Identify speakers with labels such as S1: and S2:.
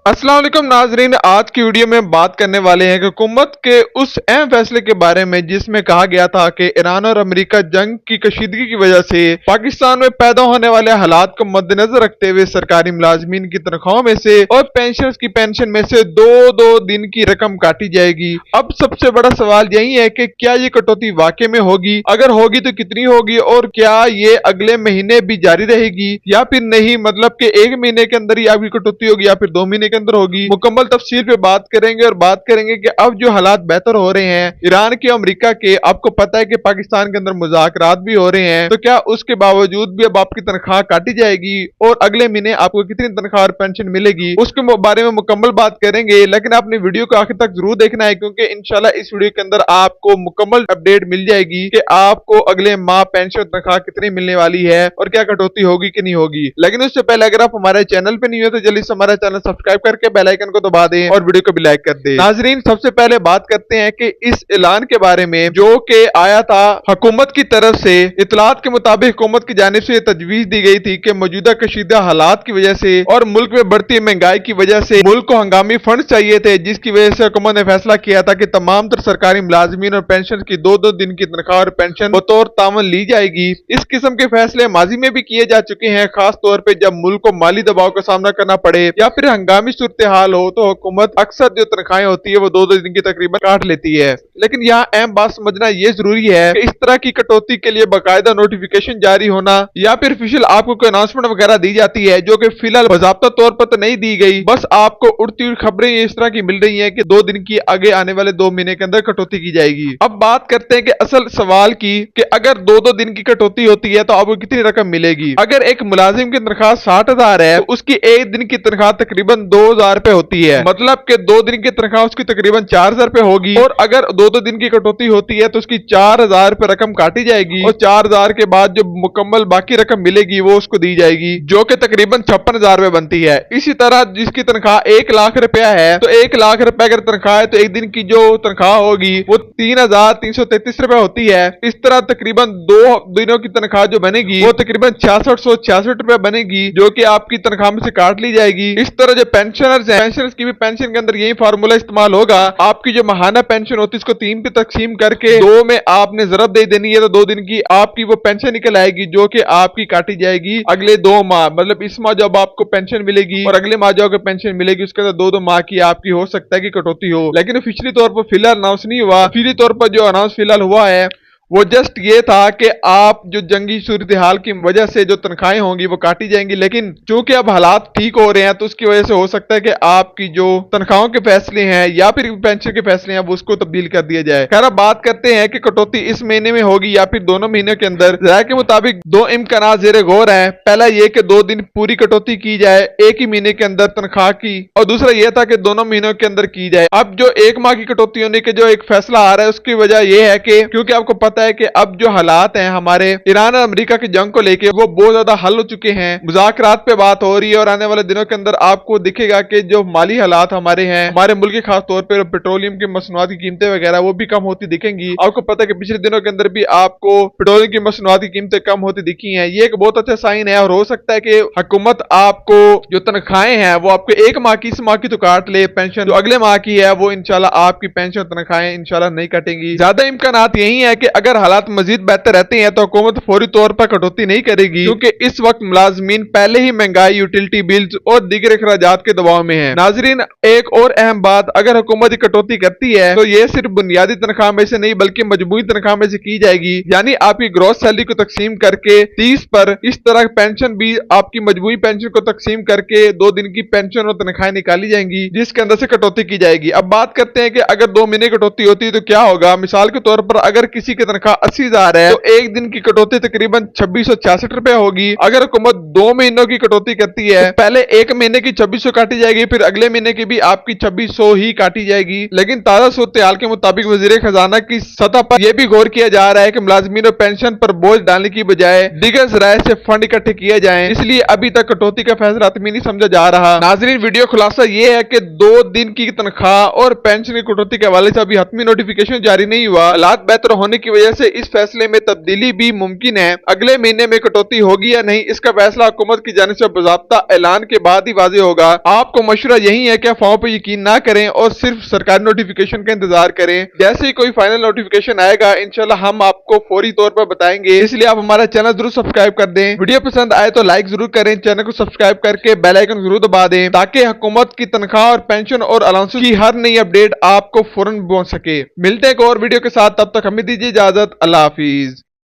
S1: अस्सलाम वालेकुम नाजरीन, आज की वीडियो में बात करने वाले हैं कि हुकूमत के उस अहम फैसले के बारे में जिसमें कहा गया था कि ईरान और अमेरिका जंग की कशीदगी की वजह से पाकिस्तान में पैदा होने वाले हालात को मद्देनजर रखते हुए सरकारी मुलाजमीन की तनख्वाहों में से और पेंशनर्स की पेंशन में से दो दो दिन की रकम काटी जाएगी। अब सबसे बड़ा सवाल यही है कि क्या ये कटौती वाकई में होगी, अगर होगी तो कितनी होगी और क्या ये अगले महीने भी जारी रहेगी या फिर नहीं, मतलब कि एक महीने के अंदर ही आपकी कटौती होगी या फिर 2 महीने के अंदर होगी। मुकम्मल तफसील पे बात करेंगे और बात करेंगे कि अब जो हालात बेहतर हो रहे हैं ईरान के, अमेरिका के, आपको पता है कि पाकिस्तान के अंदर मुज़ाकरात भी हो रहे हैं, तो क्या उसके बावजूद भी अब आपकी तनख्वाह काटी जाएगी और अगले महीने आपको कितनी तनख्वाह और पेंशन मिलेगी, उसके बारे में मुकम्मल बात करेंगे। लेकिन आपने वीडियो को आखिर तक जरूर देखना है क्योंकि इंशाल्लाह इस वीडियो के अंदर आपको मुकम्मल अपडेट मिल जाएगी कि आपको अगले माह पेंशन तनख्वाह कितनी मिलने वाली है और क्या कटौती होगी कि नहीं होगी। लेकिन उससे पहले अगर आप हमारे चैनल पे नहीं हो तो जल्दी से हमारा चैनल सब्सक्राइब करके बेल आइकन को दबा दें और वीडियो को भी लाइक कर दें। नाजरीन, सबसे पहले बात करते हैं कि इस ऐलान के बारे में जो कि आया था हुकूमत की तरफ से। इतलात के मुताबिक हुकूमत की जानिब से तजवीज दी गई थी कि मौजूदा कशीदा हालात की वजह से और मुल्क में बढ़ती महंगाई की वजह से मुल्क को हंगामी फंड चाहिए थे, जिसकी वजह से हुकूमत ने फैसला किया था कि तमाम तर सरकारी मुलाजमीन और पेंशन की दो दो दिन की तनख्वाह और पेंशन बतौर तावन ली जाएगी। इस किस्म के फैसले माजी में भी किए जा चुके हैं, खास तौर पर जब मुल्क को माली दबाव का सामना करना पड़े या फिर हंगामी सूरत हाल हो तो हुकूमत अक्सर जो तनख्वाहें होती है वो दो दो दिन की तकरीबन काट लेती है। लेकिन यहाँ अहम बात समझना ये जरूरी है कि इस तरह की कटौती के लिए बाकायदा नोटिफिकेशन जारी होना या फिर ऑफिशियल आपको कोई अनाउंसमेंट वगैरह दी जाती है, जो कि फिलहाल बाज़ाब्ता तौर पर तो नहीं दी गई, बस आपको उड़ती हुई खबरें इस तरह की मिल रही है कि 2 दिन की आगे आने वाले 2 महीने के अंदर कटौती की जाएगी। अब बात करते हैं कि असल सवाल की कि अगर 2-2 दिन की कटौती होती है तो आपको कितनी रकम मिलेगी। अगर एक मुलाजिम की तनख्वाह 60,000 है तो उसकी एक दिन की तनख्वाह तकरीबन 2,000 रुपए होती है, मतलब कि 2 दिन की तनख्वाह उसकी तकरीबन 4,000 रुपए होगी। और अगर 2-2 दिन की कटौती होती है तो उसकी 4,000 रुपए रकम काटी जाएगी और 4,000 के बाद जो मुकम्मल बाकी रकम मिलेगी वो उसको दी जाएगी, जो कि तकरीबन 56,000 रुपए बनती है। इसी तरह जिसकी तनख्वाह 1 लाख रुपया है तो 1 लाख रुपए अगर तनख्वाह है तो एक दिन की जो तनख्वाह होगी वो 3,333 रुपए होती है। इस तरह तकरीबन 2 दिनों की तनख्वाह जो बनेगी वो तकरीबन 6666 रुपए बनेगी, जो कि आपकी तनख्वाह में से काट ली जाएगी। इस तरह जो पेंशनर्स हैं, पेंशनर्स की भी पेंशन के अंदर यही फार्मूला इस्तेमाल होगा। आपकी जो माहाना पेंशन होती है इसको 3 पे तकसीम करके 2 में आपने जरब दे देनी है तो 2 दिन की आपकी वो पेंशन निकल आएगी, जो कि आपकी काटी जाएगी अगले 2 माह, मतलब इस माह जब आपको पेंशन मिलेगी और अगले माह जब पेंशन मिलेगी उसके अंदर 2-2 माह की आपकी हो सकता है कि कटौती हो। लेकिन ऑफिशियली तौर पर फिलहाल अनाउंस नहीं हुआ। ऑफिशियली तौर पर जो अनाउंस फिलहाल हुआ है वो जस्ट ये था कि आप जो जंगी सूरत हाल की वजह से जो तनख्वाहें होंगी वो काटी जाएंगी, लेकिन चूंकि अब हालात ठीक हो रहे हैं तो उसकी वजह से हो सकता है कि आपकी जो तनख्वाहों के फैसले हैं या फिर पेंशन के फैसले हैं वो उसको तब्दील कर दिया जाए। खैर अब बात करते हैं कि कटौती इस महीने में होगी या फिर दोनों महीनों के अंदर। राय के मुताबिक 2 इम्कान जेर गौर है। पहला ये कि 2 दिन पूरी कटौती की जाए एक ही महीने के अंदर तनख्वाह की, और दूसरा यह था कि दोनों महीनों के अंदर की जाए। अब जो 1 माह की कटौती होने के जो एक फैसला आ रहा है उसकी वजह यह है कि क्योंकि आपको पता है कि अब जो हालात हैं हमारे ईरान और अमेरिका की जंग को लेके वो बहुत ज्यादा हल हो चुके हैं, मुज़ाकरात पे बात हो रही है और आने वाले दिनों के अंदर आपको दिखेगा कि जो माली हालात हमारे हैं, हमारे मुल्क के खास तौर पर पेट्रोलियम की मसनूआत की कीमतें वगैरह वो भी कम होती दिखेंगी। आपको पता है कि पिछले दिनों के अंदर भी आपको पेट्रोलियम की मसनूआत की कीमतें कम होती दिखी हैं। ये एक बहुत अच्छा साइन है और हो सकता है कि हुकूमत आपको जो तनख्वाहें हैं वो आपको 1 माह की, इस माह की तो काट ले, पेंशन जो अगले माह की है वो इंशाल्लाह आपकी पेंशन तनख्वाहें इंशाल्लाह नहीं कटेंगी। ज्यादा इम्कान यही है कि अगर हालात मजीद बेहतर रहते हैं तो हुकूमत फौरी तौर पर कटौती नहीं करेगी, क्योंकि इस वक्त मुलाजमीन पहले ही महंगाई, यूटिलिटी बिल्स और दीगर अखराजात के दबाव में है। नाजरीन, एक और अहम बात, अगर हुकूमत कटौती करती है तो ये सिर्फ बुनियादी तनख्वाह में से नहीं बल्कि मजबूरी तनख्वाह में से की जाएगी, यानी आपकी ग्रॉस सैलरी को तकसीम करके 30 पर, इस तरह पेंशन भी आपकी मजबूरी पेंशन को तकसीम करके 2 दिन की पेंशन और तनख्वाहें निकाली जाएंगी, जिसके अंदर से कटौती की जाएगी। अब बात करते हैं कि अगर 2 महीने कटौती होती है तो क्या होगा। मिसाल के तौर पर अगर किसी की तनख्वाह 80,000 है तो एक दिन की कटौती तकरीबन 2666 रुपए होगी। अगर हुकूमत 2 महीनों की कटौती करती है तो पहले एक महीने की 2600 काटी जाएगी, फिर अगले महीने की भी आपकी 2600 ही काटी जाएगी। लेकिन ताजा सूरत हाल के मुताबिक वजीर खजाना की सतह पर यह भी गौर किया जा रहा है कि मुलाजमीन और पेंशन पर बोझ डालने की बजाय दीगर जराए से फंड इकट्ठे किए जाएं, इसलिए अभी तक कटौती का फैसला हतमी नहीं समझा जा रहा। नाजरीन, वीडियो खुलासा यह है कि 2 दिन की तनख्वाह और पेंशन की कटौती के हवाले से अभी हतमी नोटिफिकेशन जारी नहीं हुआ। हालात बेहतर होने की वजह वजह से इस फैसले में तब्दीली भी मुमकिन है। अगले महीने में कटौती होगी या नहीं, इसका फैसला हुकूमत की जानिब से बाज़ाब्ता ऐलान के बाद ही वाज़ेह होगा। आपको मशवरा यही है कि अफवाहों पर यकीन ना करें और सिर्फ सरकारी नोटिफिकेशन का इंतजार करें। जैसे ही कोई फाइनल नोटिफिकेशन आएगा इंशाल्लाह हम आपको फौरी तौर पर बताएंगे, इसलिए आप हमारा चैनल जरूर सब्सक्राइब कर दें। वीडियो पसंद आए तो लाइक जरूर करें, चैनल को सब्सक्राइब करके बेल आइकन जरूर दबा दें ताकि हुकूमत की तनख्वाह और पेंशन और अलाउंस की हर नई अपडेट आपको फौरन पहुंच सके। मिलते हैं एक और वीडियो के साथ, तब तक हमें दीजिए इजाजत। अल्लाह हाफिज।